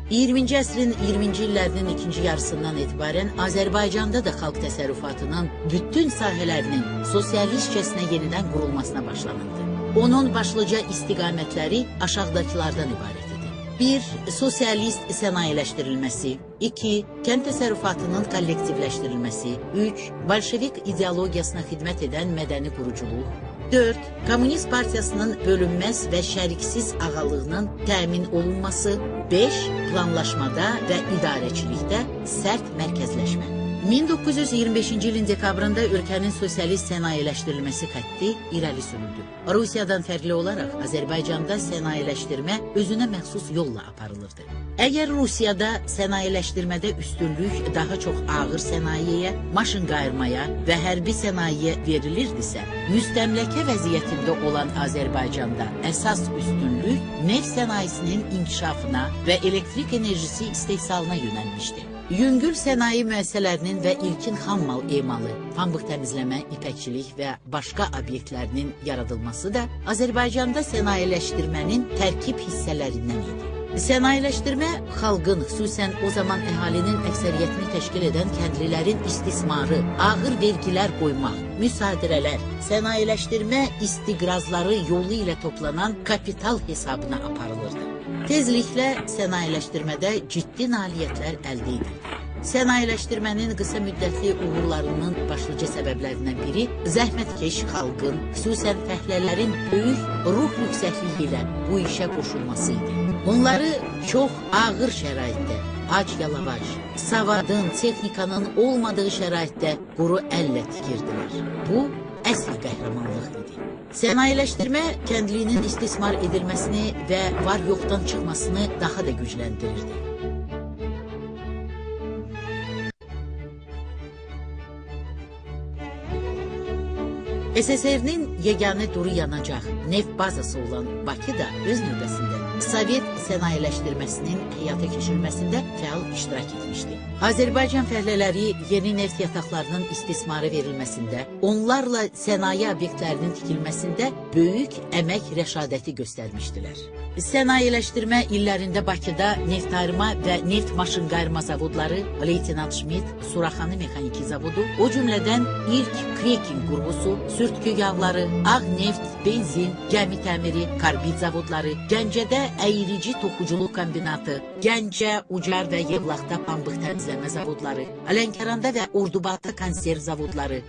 20-ci əsrin 20-ci illərinin ikinci yarısından etibarən Azərbaycanda da xalq təsərrüfatının bütün sahələrinin sosialistcəsinə yenidən qurulmasına başlanıldı. Onun başlıca istiqamətləri aşağıdakılardan ibarət idi. 1. Sosialist sənayeləşdirilməsi. 2. Kənd təsərrüfatının kollektivləşdirilməsi. 3. Bolşevik ideologiyasına xidmət edən mədəni quruculuq. 4. Komünist Partiyasının bölünməz və şəriksiz ağalığının təmin olunması. 5. Planlaşmada və idarəçilikdə sərt mərkəzləşmə. 1925-ci ilin dekabrında ölkənin sosialist sənayeləşdirilməsi xətti irəli sürüldü. Rusiyadan fərqli olaraq Azərbaycanda sənayeləşdirmə özünə məxsus yolla aparılırdı. Əgər Rusiyada sənayeləşdirmədə üstünlük daha çox ağır sənayeyə, maşın qayırmaya və hərbi sənayeyə verilirdisə, müstəmləkə vəziyyətində olan Azərbaycanda əsas üstünlük neft sənayesinin inkişafına və elektrik enerjisi istehsalına yönəlmişdi. Yüngül sənaye müəssisələrinin və ilkin xammal emalı, pambıq təmizləmə, ipəkçilik və başqa obyektlərinin yaradılması da Azərbaycanda sənayeləşdirmənin tərkib hissələrindən idi. Sənayeləşdirmə xalqın, xüsusən o zaman əhalinin əksəriyyətini təşkil edən kəndlilərin istismarı, ağır vergilər qoymaq, müsadirələr, sənayeləşdirmə istiqrazları yolu ilə toplanan kapital hesabına aparılırdı. Tezliklə sənayeləşdirmədə ciddi nailiyyətlər əldə edildi. Sənayeləşdirmənin qısa müddətli uğurlarının başlıca səbəblərindən biri zəhmətkeş xalqın, xüsusən fəhlələrin böyük ruh yüksəkliyi ilə bu işə qoşulması idi. Onları çox ağır şəraitdə, ac-yalavac, savadın, texnikanın olmadığı şəraitdə quru əllə tikirdilər. Bu, əsl qəhrəmanlıq idi. Sənayeləşdirmə kəndlinin istismar edilməsini və var-yoxdan çıxmasını daha da gücləndirirdi. SSR-nin yeganə duru yanacaq neft bazası olan Bakı da öz növbəsində Sovet sənayeləşdirməsinin həyata keçirilməsində fəal iştirak etmişdi. Azərbaycan fəhlələri yeni neft yataqlarının istismara verilməsində, onlarla sənaye obyektlərinin tikilməsində böyük əmək rəşadəti göstərmişdilər. Sənayeləşdirmə illərində Bakıda neftayırma və neft maşın qayırma zavodları, Leytenant Schmidt, Suraxanı Mexaniki Zavodu, o cümlədən ilk kreking qurğusu, sürtkü yağları, ağ neft, benzin, gəmi təmiri, karbid zavodları, Gəncədə əyirici toxuculuq kombinatı, Gəncə, Ucar və Yevlaxda pambıq təmizləmə zavodları, Lənkəranda və Ordubadda konserv zavodları,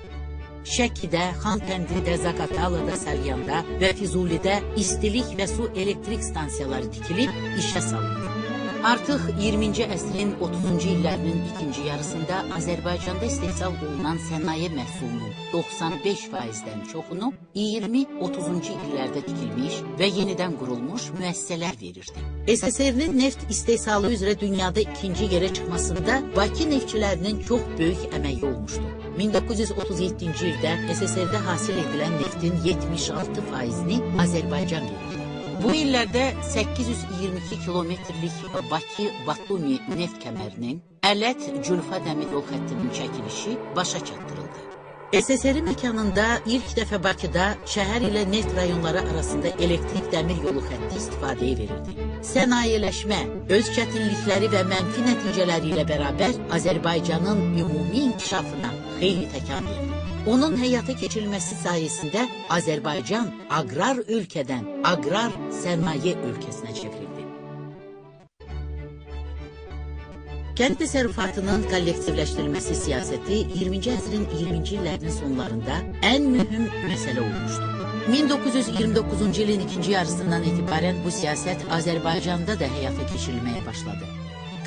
Şəkidə, Xankəndidə, Zaqatalada, Salyanda və Füzulidə istilik və su elektrik stansiyaları tikilib işə salındı. Artıq 20-ci əsrin 30-cu illərinin ikinci yarısında Azərbaycanda istehsal olunan sənaye məhsulunun 95%-dən çoxunu 20-30-cu illərdə tikilmiş və yenidən qurulmuş müəssisələr verirdi. SSR-nin neft istehsalı üzrə dünyada ikinci yerə çıxmasında Bakı neftçilərinin çox böyük əməyi olmuşdu. 1937-ci ildə SSR-də hasil edilən neftin 76%-ni Azərbaycan verirdi. Bu illərdə 822 kilometrlik Bakı-Batumi neft kəmərinin Ələt-Cülfa dəmir yol xəttinin çəkilişi başa çatdırıldı. SSR məkanında ilk dəfə Bakıda şəhər ilə neft rayonları arasında elektrik dəmir yolu xətti istifadəyə verildi. Sənayeleşmə, öz çətinlikləri və mənfi nəticələri ilə bərabər Azərbaycanın ümumi inkişafına xeyli təkan verdi. Onun həyata keçirilməsi sayəsində Azərbaycan aqrar ölkədən aqrar sənaye ölkəsinə çevrildi. Kənd təsərrüfatının kollektivləşdirilməsi siyasəti 20-ci əsrin 20-ci illərinin sonlarında ən mühüm məsələ olmuşdu. 1929-cu ilin ikinci yarısından etibarən bu siyasət Azərbaycanda da həyata keçirilməyə başladı.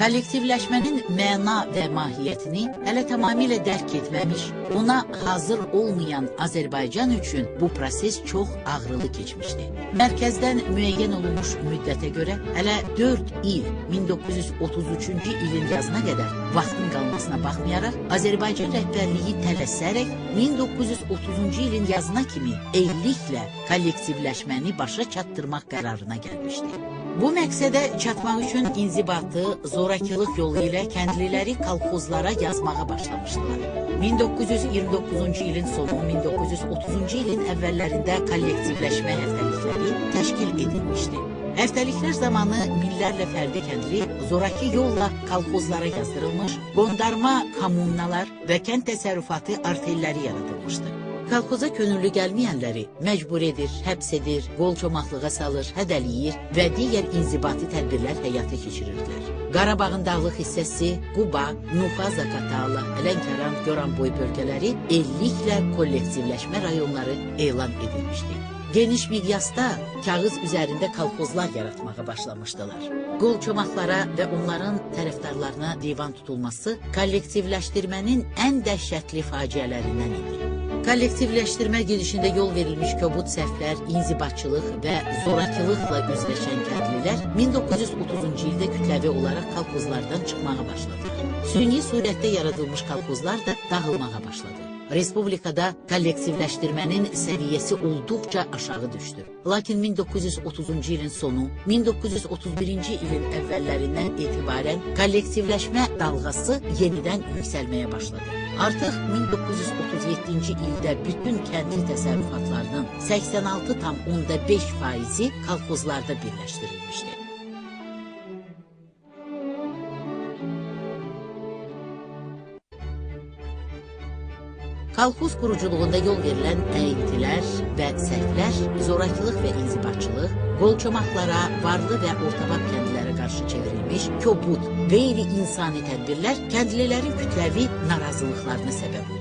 Kollektivləşmənin məna və mahiyyətini hələ tamamilə dərk etməmiş, ona hazır olmayan Azərbaycan üçün bu proses çox ağrılı keçmişdi. Mərkəzdən müəyyən olunmuş müddətə görə hələ 4 il 1933-cü ilin yazına qədər vaxtın qalmasına baxmayaraq, Azərbaycan rəhbərliyi tələsərək 1930-cu ilin yazına kimi elliklə kollektivləşməni başa çatdırmaq qərarına gəlmişdi. Bu məqsədə çatmaq üçün inzibatı, zorakılıq yolu ilə kəndliləri kolxozlara yazmağa başlamışdılar. 1929-cu ilin sonu, 1930-cu ilin əvvəllərində kollektivləşmə həftəlikləri təşkil edilmişdi. Həftəliklər zamanı minlərlə fərdi kəndli zoraki yolla kolxozlara yazdırılmış, qondarma kommunalar və kənd təsərrüfatı artelləri yaradılmışdı. Kolxoza könüllü gəlməyənləri məcbur edir, həbs edir, qol çomaqlığa salır, hədəliyir və digər inzibati tədbirlər həyata keçirirdilər. Qarabağın dağlıq hissəsi, Quba, Nuxa, Zaqatala, Lənkəran, Goranboy bölgələri elliklə kollektivləşmə rayonları elan edilmişdi. Geniş miqyasda kağız üzərində kolxozlar yaratmağa başlamışdılar. Qol çomaqlara və onların tərəfdarlarına divan tutulması kollektivləşdirmənin ən dəhşətli faciələrindən idi. Kollektivləşdirmə gedişində yol verilmiş kobud səhvlər, inzibatçılıq və zorakılıqla üzləşən kəndlilər 1930-cu ildə kütləvi olaraq kolxozlardan çıxmağa başladı. Süni surətdə yaradılmış kolxozlar da dağılmağa başladı. Respublikada kollektivləşdirmənin səviyyəsi olduqca aşağı düşdü. Lakin 1930-cu ilin sonu, 1931-ci ilin əvvəllərindən etibarən kollektivləşmə dalğası yenidən yüksəlməyə başladı. Artıq 1937-ci ildə bütün kəndli təsərrüfatlarının 86,5%-i kolxozlarda birləşdirilmişdi. Kolxoz quruculuğunda yol verilən əyintilər və səhvlər, zorakılıq və inzibatçılıq, qol çomaqlara, varlı və ortabab kəndlilərə qarşı çevrilmiş kobud, qeyri-insani tədbirlər kəndlilərin kütləvi narazılıqlarına səbəb olurdu.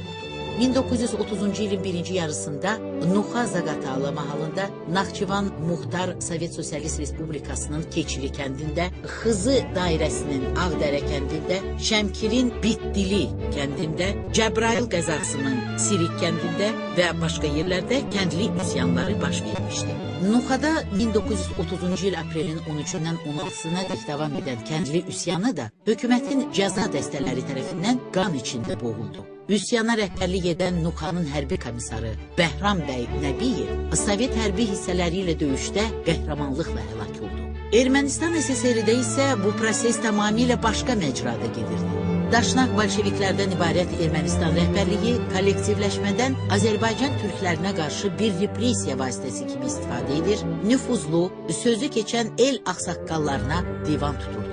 1930-cu ilin birinci yarısında Nuxa Zaqatala mahalında, Naxçıvan Muxtar Sovet Sosialist Respublikasının Keçili kəndində, Xızı dairəsinin Ağdərə kəndində, Şəmkirin Bitdili kəndində, Cəbrayıl qəzasının Sirik kəndində və başqa yerlərdə kəndli üsyanları baş vermişdi. Nuxada 1930-cu il aprelin 13-dən 16-sına dək davam edən kəndli üsyanı da hökumətin cəza dəstələri tərəfindən qan içində boğuldu. Üsyana rəhbərlik edən Nuxanın hərbi komissarı Bəhram bəy Nəbiyev Sovet hərbi hissələri ilə döyüşdə qəhrəmanlıqla həlak oldu. Ermənistan SSR-də isə bu proses tamamilə başqa məcrada gedirdi. Daşnaq bolşeviklərdən ibarət Ermənistan rəhbərliyi kollektivləşmədən Azərbaycan türklərinə qarşı bir repressiya vasitəsi kimi istifadə edir, nüfuzlu, sözü keçən el ağsaqqallarına divan tuturdu.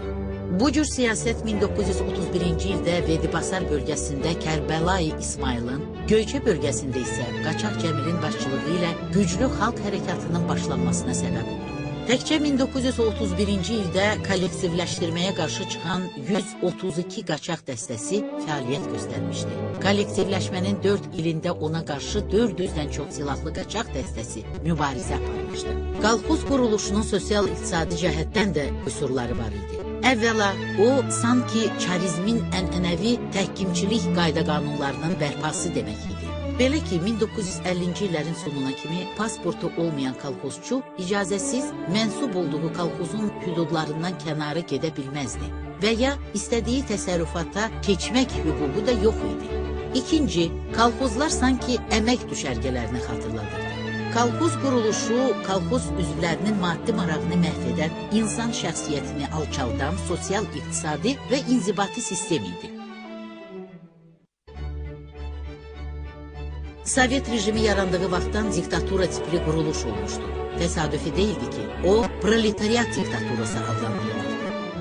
Bu cür siyasət 1931-ci ildə Vedibasar bölgəsində Kərbəlayı İsmailin, Göyçə bölgəsində isə Qaçaq Cəmilin başçılığı ilə güclü xalq hərəkatının başlanmasına səbəb oldu. Təkcə 1931-ci ildə kollektivləşdirməyə qarşı çıxan 132 qaçaq dəstəsi fəaliyyət göstərmişdi. Kollektivləşmənin 4 ilində ona qarşı 400-dən çox silahlı qaçaq dəstəsi mübarizə aparmışdı. Kolxoz quruluşunun sosial-iqtisadi cəhətdən də qüsurları var idi. Əvvəla, o, sanki çarizmin ənənəvi təhkimçilik qayda-qanunlarının bərpası demək idi. Belə ki, 1950-ci illərin sonuna kimi pasportu olmayan kolxozçu icazəsiz mənsub olduğu kolxozun hüdudlarından kənara gedə bilməzdi və ya istədiyi təsərrüfata keçmək hüququ da yox idi. İkinci, kolxozlar sanki əmək düşərgələrini xatırladırdı. Kolxoz quruluşu, kolxoz üzvlərinin maddi marağını məhv edən, insan şəxsiyyətini alçaldan sosial-iqtisadi və inzibati sistem idi. Sovet rejimi yarandığı vaxtdan diktatura tipli quruluş olmuşdu. Təsadüfi deyildi ki, o, proletariat diktaturası adlandırılırdı.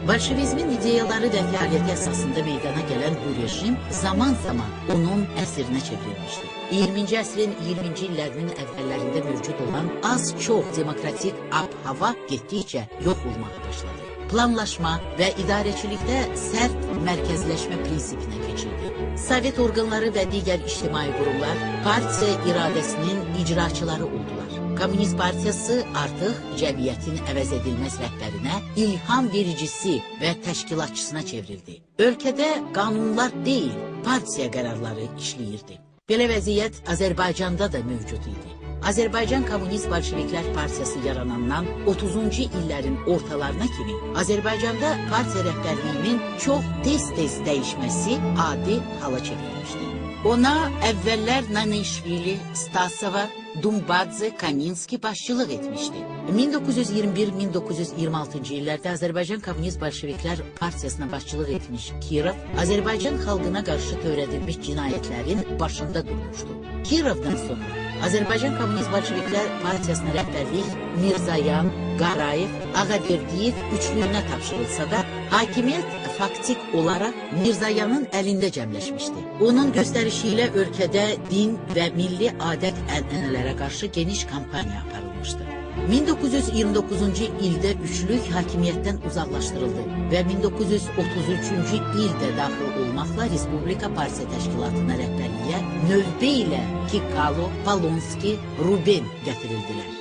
Bolşevizmin ideyaları və fəaliyyəti əsasında meydana gələn bu rejim zaman-zaman onun əsrinə çevrilmişdi. 20-ci əsrin 20-ci illərinin əvvəllərində mövcud olan az-çox demokratik ab-hava getdikcə yox olmağa başladı. Planlaşma və idarəçilikdə sərt mərkəzləşmə prinsipinə keçildi. Sovet orqanları və digər ictimai qurumlar partiya iradəsinin icraçıları oldular. Komünist partiyası artıq cəmiyyətin əvəz edilməz rəhbərinə, ilham vericisi və təşkilatçısına çevrildi. Ölkədə qanunlar deyil, partiya qərarları işləyirdi. Belə vəziyyət Azərbaycanda da mövcud idi. Azərbaycan Kommunist Bolşeviklər Partiyası yaranandan 30-cu illərin ortalarına kimi Azərbaycanda partiya rəhbərliyinin çox tez-tez dəyişməsi adi hala çevrilmişdi. Ona əvvəllər Nanishvili, Stasova, Dumbadze, Kaminski başçılıq etmişdi. 1921-1926-cı illərdə Azərbaycan Kommunist Bolşeviklər Partiyasına başçılıq etmiş Kirov, Azərbaycan xalqına qarşı törədilmiş cinayətlərin başında durmuşdu. Kirovdan sonra Azərbaycan Kommunist Bolşeviklər Partiyasına rəhbərlik Mirzayan, Qarayev, Ağaberdiyev üçlüyünə tapşırılsa da, hakimiyyət faktik olaraq Mirzayanın əlində cəmləşmişdi. Onun göstərişi ilə ölkədə din və milli adət-ənənələrə qarşı geniş kampaniya aparılmışdı. 1929-cu ildə üçlük hakimiyyətdən uzaqlaşdırıldı və 1933-cü ildə daxil olmaqla Respublika Partiya Təşkilatına rəhbərliyə növbə ilə Kikalo, Polonski, Ruben gətirildilər.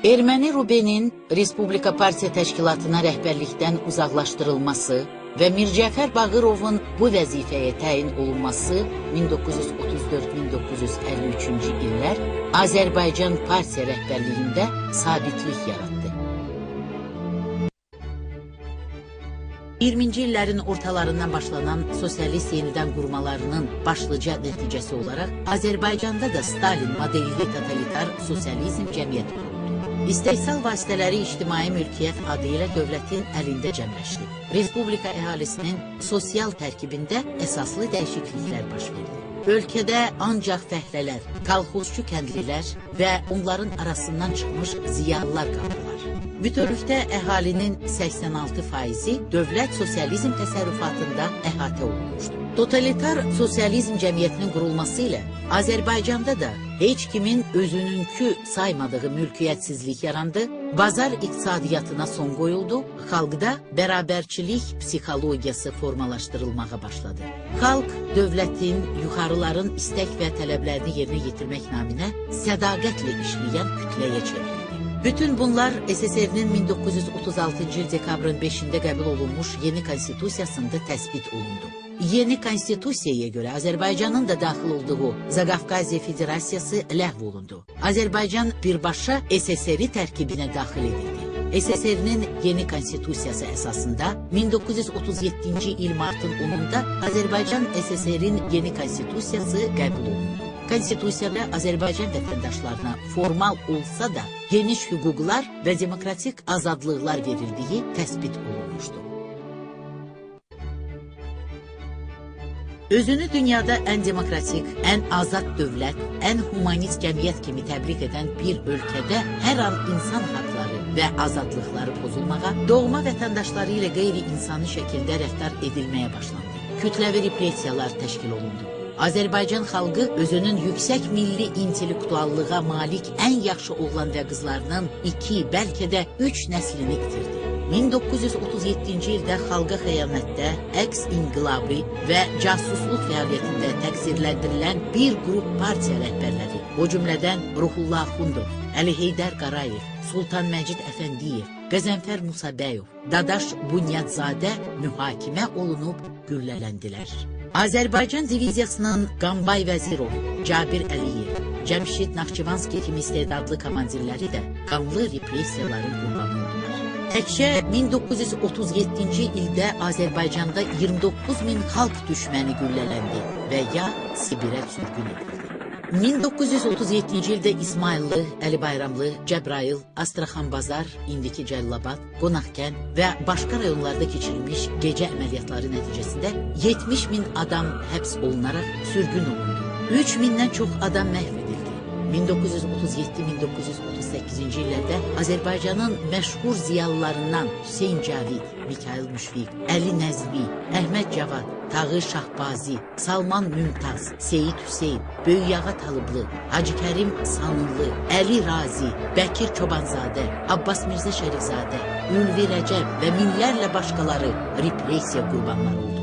Erməni Rubenin Respublika Partiya Təşkilatına rəhbərlikdən uzaqlaşdırılması və Mircəfər Bağırovun bu vəzifəyə təyin olunması 1934-1953-cü illər Azərbaycan Partiya rəhbərliyində sabitlik yaratdı. 20-ci illərin ortalarından başlanan sosialist yenidən qurmalarının başlıca nəticəsi olaraq Azərbaycanda da Stalin modelli totalitar sosializm cəmiyyəti quruldu. İstehsal vasitələri ictimai mülkiyyət adı ilə dövlətin əlində cəmləşdi. Respublika əhalisinin sosial tərkibində əsaslı dəyişikliklər baş verdi. Ölkədə ancaq fəhlələr, kolxozçu kəndlilər və onların arasından çıxmış ziyalılar qaldılar. Bütövlükdə əhalinin 86%-i dövlət sosializm təsərrüfatında əhatə olunmuşdu. Totalitar sosializm cəmiyyətinin qurulması ilə Azərbaycanda da heç kimin özününkü saymadığı mülkiyyətsizlik yarandı, bazar iqtisadiyyatına son qoyuldu, xalqda bərabərçilik psixologiyası formalaşdırılmağa başladı. Xalq, dövlətin, yuxarıların istək və tələblərini yerinə yetirmək naminə sədaqətlə işləyən kütləyə çevrildi. Bütün bunlar SSR-nin 1936-cı il dekabrın 5-də qəbul olunmuş yeni konstitusiyasında təsbit olundu. Yeni konstitusiyaya görə Azərbaycanın da daxil olduğu Zaqafqaziya Federasiyası ləğv olundu. Azərbaycan birbaşa SSR-i tərkibinə daxil edildi. SSR-nin yeni konstitusiyası əsasında 1937-ci il martın 10-da Azərbaycan SSR-in yeni konstitusiyası qəbul olundu. Konstitusiyada Azərbaycan vətəndaşlarına formal olsa da geniş hüquqlar və demokratik azadlıqlar verildiyi təsbit olunmuşdu. Özünü dünyada ən demokratik, ən azad dövlət, ən humanist cəmiyyət kimi təbliğ edən bir ölkədə hər an insan haqları və azadlıqları pozulmağa, doğma vətəndaşları ilə qeyri-insani şəkildə rəftar edilməyə başlandı. Kütləvi repressiyalar təşkil olundu. Azərbaycan xalqı özünün yüksək milli intellektuallığa malik ən yaxşı oğlan və qızlarının 2, bəlkə də 3 nəslini itirdi. 1937-ci ildə xalqa xəyanətdə, əks-inqilabi və casusluq fəaliyyətində təqsirləndirilən bir qrup partiya rəhbərləri, o cümlədən Ruhullah Axundov, Əli Heydər Qarayev, Sultan Məcid Əfəndiyev, Qəzənfər Musabəyov, Dadaş Bunyadzadə mühakimə olunub güllələndilər. Azərbaycan diviziyasının Qambay Vəzirov, Cabir Əliyev, Cəmşid Naxçıvanski kimi istedadlı komandirləri də qanlı repressiyaların qurbanı oldular. Təkcə 1937-ci ildə Azərbaycanda 29 min xalq düşməni güllələndi və ya Sibirə sürgün edildi. 1937-ci ildə İsmayıllı, Əli Bayramlı, Cəbrayıl, Astraxanbazar, indiki Cəllabad, Qonaqkən və başqa rayonlarda keçirilmiş gecə əməliyyatları nəticəsində 70 min adam həbs olunaraq sürgün olundu. 3 mindən çox adam məhv edildi. 1937-1938-ci illərdə Azərbaycanın məşhur ziyalılarından Hüseyn Cavid, Mikayıl Müşfiq, Əli Nəzmi, Əhməd Cavad, Tağı Şahbazi, Salman Mümtaz, Seyid Hüseyn, Böyüyağa Talıblı, Hacı Kərim Sanıllı, Əli Razi, Bəkir Çobanzadə, Abbas Mirzə Şərifzadə, Ülvi Rəcəb və minlərlə başqaları repressiya qurbanları oldular.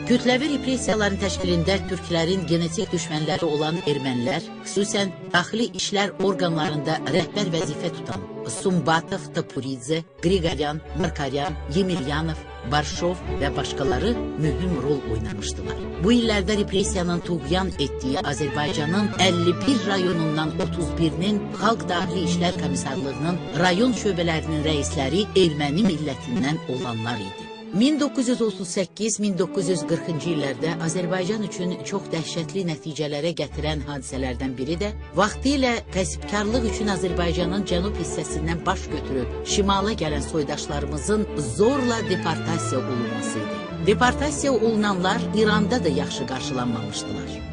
Kütləvi repressiyaların təşkilində türklərin genetik düşmənləri olan ermənilər, xüsusən daxili işlər orqanlarında rəhbər vəzifə tutan Sumbatov, Tapuridze, Qriqoryan, Markaryan, Yemiryanov, Barşov və başqaları mühüm rol oynamışdılar. Bu illərdə repressiyanın tuğyan etdiyi Azərbaycanın 51 rayonundan 31-nin Xalq Daxili İşlər Komissarlığının rayon şöbələrinin rəisləri erməni millətindən olanlar idi. 1938-1940-cı illərdə Azərbaycan üçün çox dəhşətli nəticələrə gətirən hadisələrdən biri də vaxtilə kəsbkarlıq üçün Azərbaycanın cənub hissəsindən baş götürüb şimala gələn soydaşlarımızın zorla deportasiya olunması idi. Deportasiya olunanlar İranda da yaxşı qarşılanmamışdılar.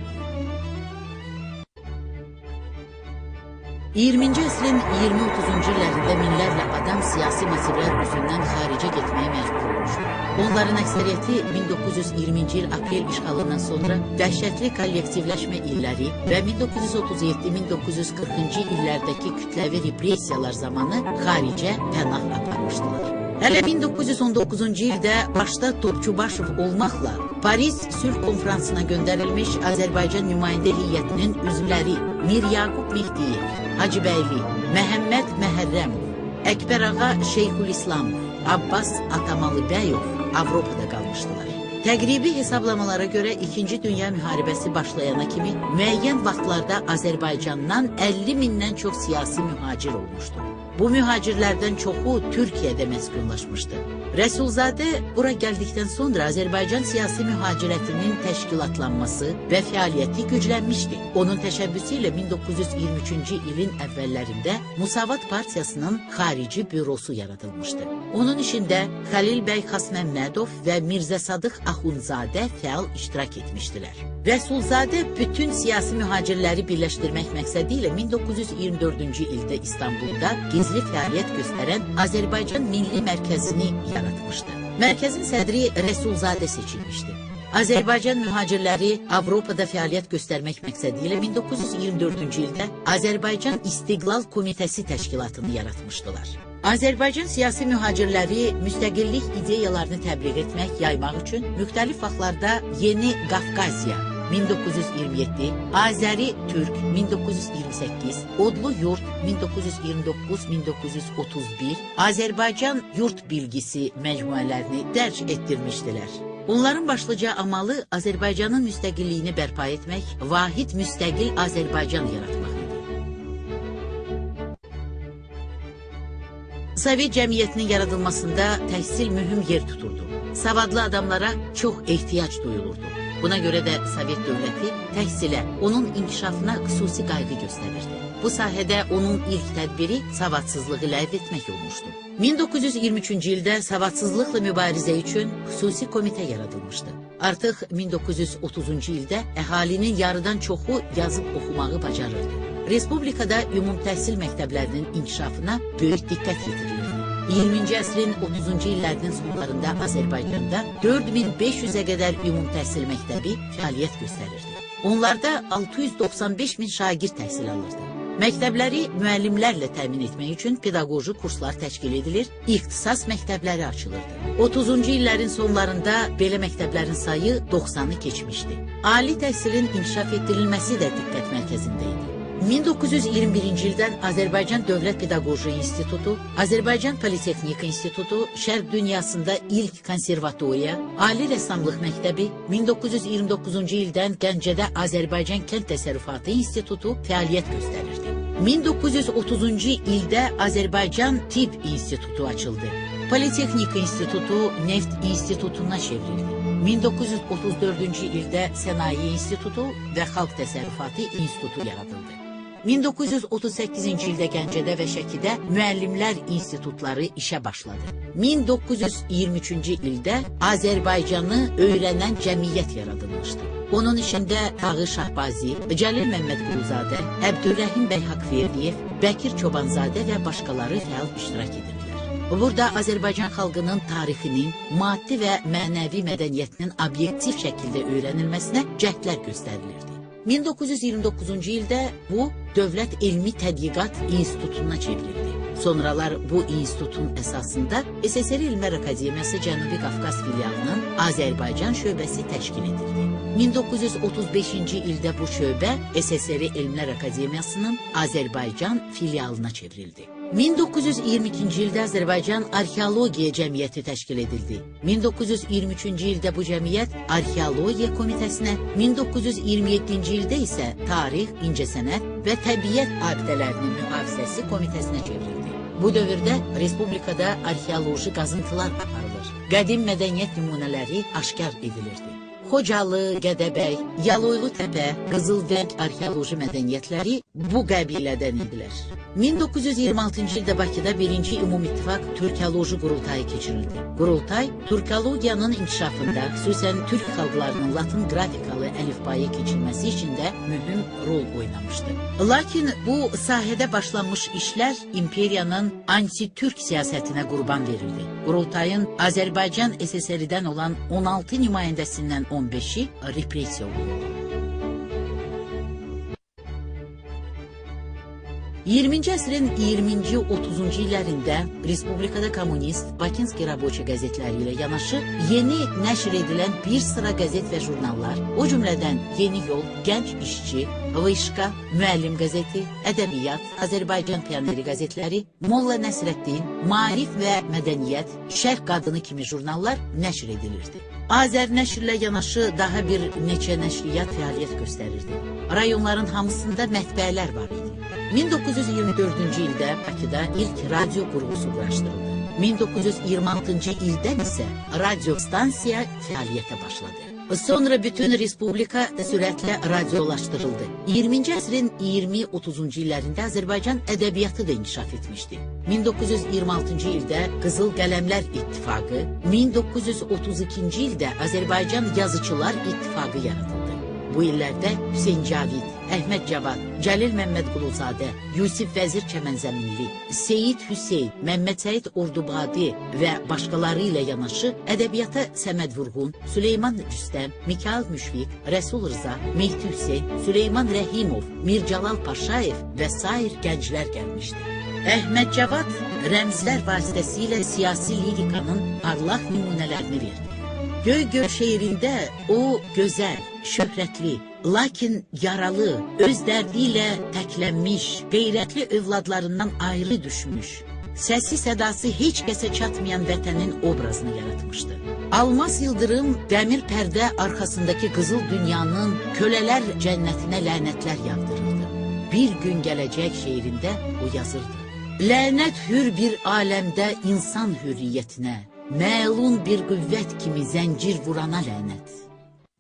20-ci əsrin 20-30-cu illərində minlərlə adam siyasi motivlər üzündən xaricə getməyə məcbur olmuşdu. Onların əksəriyyəti 1920-ci il aprel işğalından sonra dəhşətli kollektivləşmə illəri və 1937-1940-cı illərdəki kütləvi repressiyalar zamanı xaricə pənah aparmışdılar. Hələ 1919-cu ildə başda Topçubaşov olmaqla Paris Sülh Konfransına göndərilmiş Azərbaycan nümayəndə heyətinin üzvləri Mir Yaqub Mehdiyev, Hacıbəyli, Məhəmməd Məhərrəmov, Əkbərağa Şeyxülislamov, Abbas Atamalıbəyov Avropada qalmışdılar. Təqribi hesablamalara görə 2-ci Dünya müharibəsi başlayana kimi müəyyən vaxtlarda Azərbaycandan 50 mindən çox siyasi mühacir olmuşdu. Bu mühacirlərdən çoxu Türkiyədə məskunlaşmışdı. Rəsulzadə bura gəldikdən sonra Azərbaycan siyasi mühacirətinin təşkilatlanması və fəaliyyəti güclənmişdi. Onun təşəbbüsü ilə 1923-cü ilin əvvəllərində Musavat Partiyasının xarici bürosu yaradılmışdı. Onun işində Xəlil bəy Xasməmmədov və Mirzə Sadıq Axundzadə fəal iştirak etmişdilər. Rəsulzadə bütün siyasi mühacirləri birləşdirmək məqsədi ilə 1924-cü ildə İstanbulda gizli fəaliyyət göstərən Azərbaycan Milli Mərkəzini yaratmışdı. Mərkəzin sədri Rəsulzadə seçilmişdi. Azərbaycan mühacirləri Avropada fəaliyyət göstərmək məqsədi ilə 1924-cü ildə Azərbaycan İstiqlal Komitəsi təşkilatını yaratmışdılar. Azərbaycan siyasi mühacirləri müstəqillik ideyalarını təbliğ etmək, yaymaq üçün müxtəlif vaxtlarda Yeni Qafqaziya 1927, Azəri Türk 1928, Odlu Yurt 1929-1931, Azərbaycan Yurt Bilgisi məcmuələrini dərc etdirmişdilər. Onların başlıca amalı Azərbaycanın müstəqilliyini bərpa etmək, vahid müstəqil Azərbaycan yaratmaq idi. Sovet cəmiyyətinin yaradılmasında təhsil mühüm yer tuturdu. Savadlı adamlara çox ehtiyac duyulurdu. Buna görə də Sovet dövləti təhsilə, onun inkişafına xüsusi qayğı göstərirdi. Bu sahədə onun ilk tədbiri savadsızlığı ləğv etmək olmuşdu. 1923-cü ildə savadsızlıqla mübarizə üçün xüsusi komitə yaradılmışdı. Artıq 1930-cu ildə əhalinin yarıdan çoxu yazıb oxumağı bacarırdı. Respublikada ümum təhsil məktəblərinin inkişafına böyük diqqət yetirilirdi. 20-ci əsrin 30-cu illərinin sonlarında Azərbaycanda 4500-ə qədər ümum təhsil məktəbi fəaliyyət göstərirdi. Onlarda 695 min şagird təhsil alırdı. Məktəbləri müəllimlərlə təmin etmək üçün pedaqoji kurslar təşkil edilir, ixtisas məktəbləri açılırdı. 30-cu illərin sonlarında belə məktəblərin sayı 90-ı keçmişdi. Ali təhsilin inkişaf etdirilməsi də diqqət mərkəzində idi. 1921-ci ildən Azərbaycan Dövlət Pedaqoji İnstitutu, Azərbaycan Politexnika İnstitutu, Şərq dünyasında ilk konservatoriya, Ali Rəssamlıq Məktəbi, 1929-cu ildən Gəncədə Azərbaycan Kənd Təsərrüfatı İnstitutu fəaliyyət göstərirdi. 1930-cu ildə Azərbaycan Tibb İnstitutu açıldı. Politexnika İnstitutu Neft İnstitutuna çevrildi. 1934-cü ildə Sənaye İnstitutu və Xalq Təsərrüfatı İnstitutu yaradıldı. 1938-ci ildə Gəncədə və Şəkidə müəllimlər institutları işə başladı. 1923-cü ildə Azərbaycanı öyrənən cəmiyyət yaradılmışdı. Onun içində Tağı Şahbazi, Cəlil Məmmədquluzadə, Əbdülrəhim bəy Haqverdiyev, Bəkir Çobanzadə və başqaları fəal iştirak edirdilər. Burada Azərbaycan xalqının tarixinin, maddi və mənəvi mədəniyyətinin obyektiv şəkildə öyrənilməsinə cəhdlər göstərilirdi. 1929-cu ildə bu Dövlət Elmi Tədqiqat İnstitutuna çevrildi. Sonralar bu institutun əsasında SSR Elmlər Akademiyası Cənubi Qafqaz filialının Azərbaycan şöbəsi təşkil edildi. 1935-ci ildə bu şöbə SSR Elmlər Akademiyasının Azərbaycan filialına çevrildi. 1922-ci ildə Azərbaycan Arxeologiya Cəmiyyəti təşkil edildi. 1923-cü ildə bu cəmiyyət Arxeologiya Komitəsinə, 1927-ci ildə isə Tarix, İncəsənət və Təbiət Abidələrinin Mühafizəsi Komitəsinə çevrildi. Bu dövrdə Respublikada arxeoloji qazıntılar aparılır. Qədim mədəniyyət nümunələri aşkar edilirdi. Xocalı, Gədəbəy, Yaloylu Təpə, Qızılvəng arxeoloji mədəniyyətləri bu qəbilədən idilər. 1926-cı ildə Bakıda 1-ci Ümumİttifaq Türkoloji Qurultayı keçirildi. Qurultay, türkologiyanın inkişafında, xüsusən türk xalqlarının latın qrafikalı əlifbaya keçilməsi üçün də mühüm rol oynamışdı. Lakin bu sahədə başlanmış işlər imperiyanın anti-türk siyasətinə qurban verildi. Qurultayın Azərbaycan SSR-dən olan 16 nümayəndəsindən 15-i repressiya olundu. 20-ci əsrin 20-ci 30-cu illərində Respublikada Kommunist, Bakinski Raboçi qəzetləri ilə yanaşı yeni nəşr edilən bir sıra qəzet və jurnallar, o cümlədən Yeni Yol, Gənc İşçi, Vışqa, Müəllim qəzeti, Ədəbiyyat, Azərbaycan Pioneri qəzetləri, Molla Nəsrəddin, Maarif və Mədəniyyət, Şərq Qadını kimi jurnallar nəşr edilirdi. Azər nəşrlə yanaşı daha bir neçə nəşriyyat fəaliyyət göstərirdi. Rayonların hamısında mətbəələr var idi. 1924-cü ildə Bakıda ilk radio qurğusu quraşdırıldı. 1926-cı ildən isə radio stansiya fəaliyyətə başladı. Sonra bütün respublika sürətlə radiolaşdırıldı. 20-ci əsrin 20-30-cu illərində Azərbaycan ədəbiyyatı da inkişaf etmişdi. 1926-cı ildə Qızıl Qələmlər İttifaqı, 1932-ci ildə Azərbaycan Yazıçılar İttifaqı yaradıldı. Bu illərdə Hüseyn Cavid, Əhməd Cavad, Cəlil Məmmədquluzadə, Yusif Vəzir Çəmənzəminli, Seyid Hüseyn, Məmməd Səid Ordubadi və başqaları ilə yanaşı ədəbiyyata Səməd Vurğun, Süleyman Rüstəm, Mikail Müşfiq, Rəsul Rza, Mehdi Hüseyn, Süleyman Rəhimov, Mircəlal Paşayev və sair gənclər gəlmişdi. Əhməd Cavad rəmzlər vasitəsilə siyasi lirikanın parlaq nümunələrini verdi. Göy-göy şeirində o gözəl, şöhrətli, lakin yaralı, öz dərdi ilə təklənmiş, qeyrətli övladlarından ayrı düşmüş, səsi sədası heç kəsə çatmayan vətənin obrazını yaratmışdı. Almaz Yıldırım dəmir pərdə arxasındakı qızıl dünyanın kölələr cənnətinə lənətlər yağdırırdı. Bir gün gələcək şeirində o yazırdı. Lənət hür bir aləmdə insan hürriyyətinə, məlun bir qüvvət kimi zəncir vurana lənət.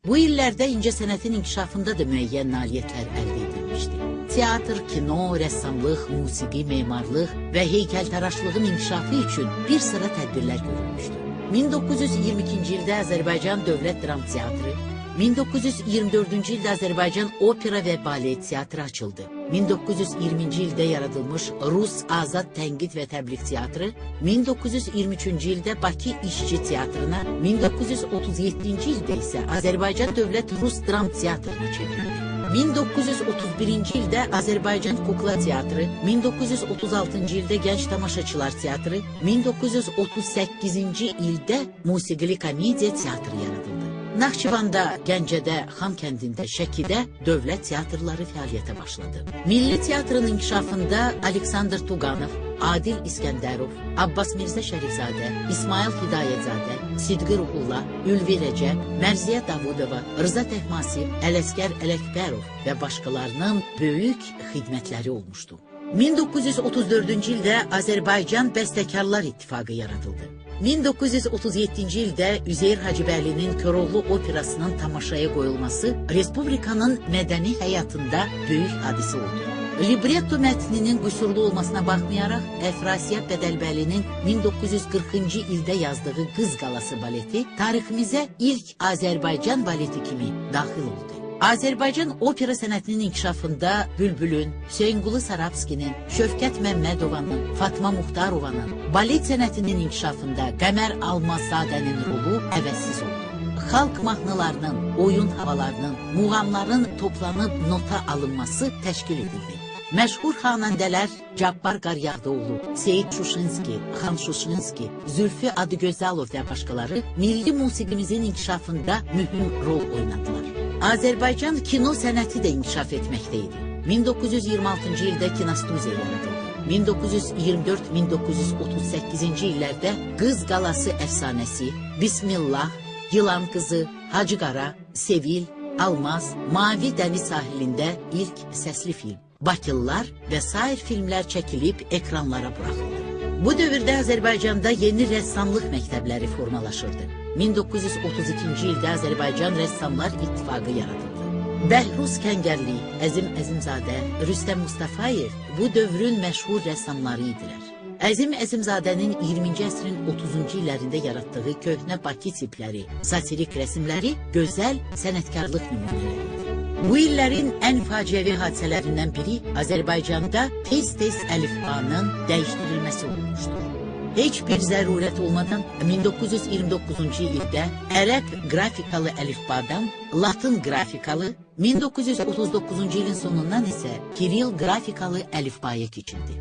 Bu illərdə incəsənətin inkişafında da müəyyən nailiyyətlər əldə edilmişdi. Teatr, kino, rəssamlıq, musiqi, memarlıq və heykəltaraşlığın inkişafı üçün bir sıra tədbirlər görülmüşdü. 1922-ci ildə Azərbaycan Dövlət Dram Teatrı, 1924-cü ildə Azərbaycan Opera və Balet Teatrı açıldı. 1920-ci ildə yaradılmış Rus Azad Tənqid və Təbliğ Teatrı, 1923-cü ildə Bakı İşçi Teatrına, 1937-ci ildə isə Azərbaycan Dövlət Rus Dram Teatrına çevrildi. 1931-ci ildə Azərbaycan Kukla Teatrı, 1936-cı ildə Gənc Tamaşaçılar Teatrı, 1938-ci ildə Musiqili Komediya Teatrı yaradıldı. Naxçıvanda, Gəncədə, Xankəndində, Şəkidə dövlət teatrları fəaliyyətə başladı. Milli teatrın inkişafında Aleksandr Tuğanov, Adil İskəndərov, Abbas Mirzə Şərifzadə, İsmail Hidayətzadə, Sidqi Ruhullah, Ülvi Rəcəb, Mərziyə Davudova, Rıza Təhmasib, Ələskər Ələkbərov və başqalarının böyük xidmətləri olmuşdu. 1934-cü ildə Azərbaycan Bəstəkarlar İttifaqı yaradıldı. 1937-ci ildə Üzeyir Hacıbəylinin Koroğlu Operasının tamaşaya qoyulması Respublikanın mədəni həyatında böyük hadisə oldu. Libretto mətninin qüsurlu olmasına baxmayaraq, Əfrasiyab Bədəlbəlinin 1940-cı ildə yazdığı Qız Qalası baleti tariximizə ilk Azərbaycan baleti kimi daxil oldu. Azərbaycan opera sənətinin inkişafında Bülbülün, Hüseynqulu Sarabskinin, Şövkət Məmmədovanın, Fatma Muxtarovanın, balet sənətinin inkişafında Qəmər Almazadənin rolu əvəzsiz oldu. Xalq mahnılarının, oyun havalarının, muğamların toplanıb nota alınması təşkil edildi. Məşhur xanəndələr Cabbar Qaryağdıoğlu, Seyid Şuşinski, Xan Şuşinski, Zülfü Adıgözalov və başqaları milli musiqimizin inkişafında mühüm rol oynadılar. Azərbaycan kino sənəti də inkişaf etməkdəydi. 1926-cı ildə kinostudiya yaradıldı. 1924-1938-ci illərdə Qız Qalası əfsanəsi, Bismillah, Yılan Qızı, Hacı Qara, Sevil, Almaz, Mavi Dəniz sahilində ilk səsli film, Bakılılar və sair filmlər çəkilib ekranlara buraxıldı. Bu dövrdə Azərbaycanda yeni rəssamlıq məktəbləri formalaşırdı. 1932-ci ildə Azərbaycan Rəssamlar İttifaqı yaradıldı. Bəhruz Kəngərli, Əzim Əzimzadə, Rüstəm Mustafayev bu dövrün məşhur rəssamları idilər. Əzim Əzimzadənin 20-ci əsrin 30-cu illərində yaratdığı köhnə Bakı tipləri, satirik rəsmləri gözəl sənətkarlıq nümunələridir. Bu illərin ən faciəvi hadisələrindən biri Azərbaycanda tez-tez əlifbanın dəyişdirilməsi olmuşdur. Heç bir zərurət olmadan 1929-cu ildə ərəb qrafikalı əlifbadan Latın qrafikalı, 1939-cu ilin sonundan isə Kiril qrafikalı əlifbaya keçildi.